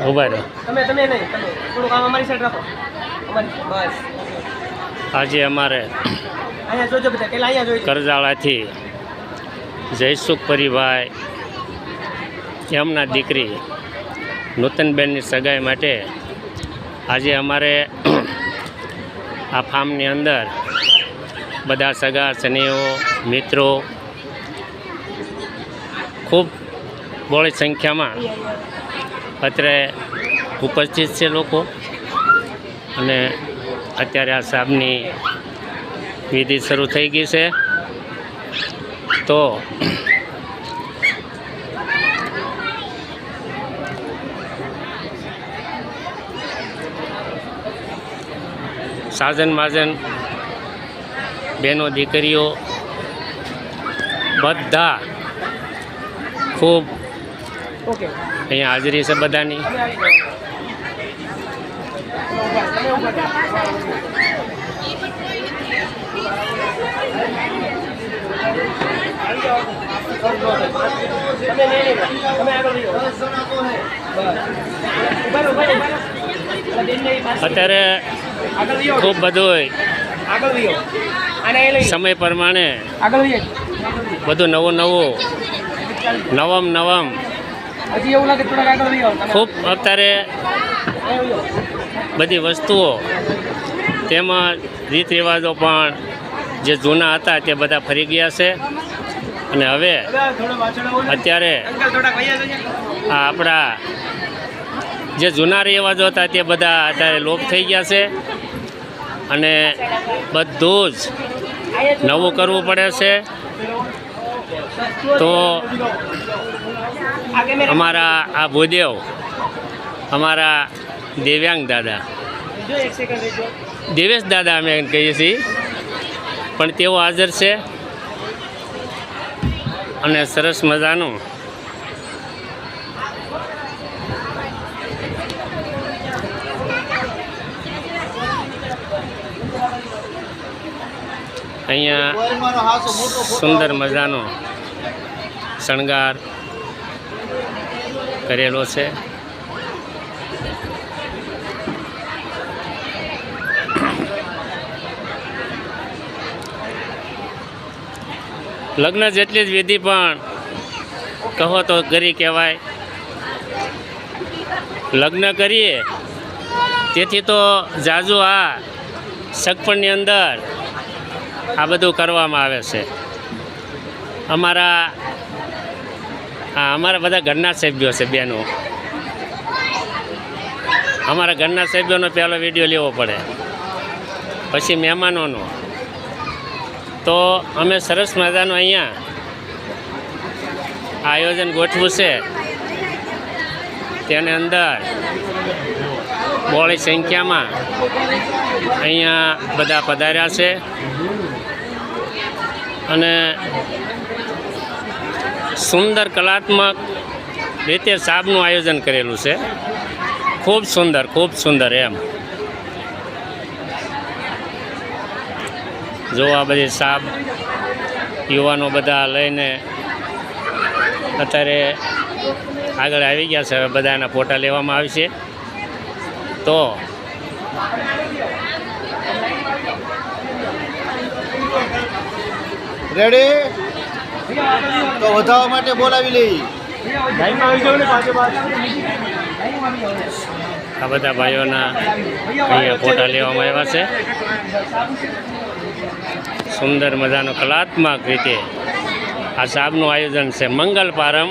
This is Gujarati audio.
ઉભા રહો. તમે નહીં તમે થોડું કામ અમારી સાઈડ રાખો બસ આજે અમારે અહીંયા જોજો બધા પેલા અહીંયા જોઈજો કરજાળાથી જયસુખ પરિભાઈ એમના દીકરી નૂતનબેનની સગાઈ માટે આજે અમારે આ ફાર્મની અંદર બધા સગા સનીઓ મિત્રો ખૂબ બહોળી સંખ્યામાં અત્યારે ઉપસ્થિત છે લોકો અને અત્યારે આ સાબની વિધિ શરૂ થઈ ગઈ છે. તો સાજન માજન બહેનો દીકરીઓ બધા ખૂબ ઓકે અહીંયા હાજરી છે બધાની. અત્યારે ખૂબ બધું સમય પ્રમાણે બધું નવમ ખૂબ અત્યારે બધી વસ્તુઓ તેમાં રીત રિવાજો પણ જે જૂના હતા તે બધા ફરી ગયા છે અને હવે અત્યારે આ આપણા જે જૂના રિવાજો હતા તે બધા અત્યારે લોપ થઈ ગયા છે અને બધું જ નવું કરવું પડે છે. તો અમારા આ ભૂદેવ અમારા દિવ્યાંગ દાદા દેવેશ દાદા અમે કહીએ છીએ પણ તેઓ હાજર છે અને સરસ મજાનું અહીંયા સુંદર મજાનો શણગાર કરેલો છે. લગ્ન જેટલી જ વિધિ પણ કહો તો કરી કહેવાય. લગ્ન કરીએ તેથી તો જાજુ આ સગપણની અંદર આ બધું કરવામાં આવે છે. અમારા બધા ઘરના સભ્યો છે બહેનો. અમારા ઘરના સભ્યોનો પહેલો વિડીયો લેવો પડે પછી મહેમાનોનો. તો અમે સરસ મજાનું અહીંયા આયોજન ગોઠવું છે. તેની અંદર બહોળી સંખ્યામાં અહીંયા બધા પધાર્યા છે અને સુંદર કલાત્મક રીતે સાબનું આયોજન કરેલું છે. ખૂબ સુંદર એમ જો આ બધી સાબ યુવાનો બધા લઈને અત્યારે આગળ આવી ગયા છે. હવે બધાના ફોટા લેવામાં આવશે. તો રેડી તો વધારવા માટે બોલાવી લઈ. આ બધા ભાઈઓના અહીંયા ફોટા લેવામાં આવ્યા છે. સુંદર મજાનું કલાત્મક રીતે આ સાબનું આયોજન છે. મંગલ પારમ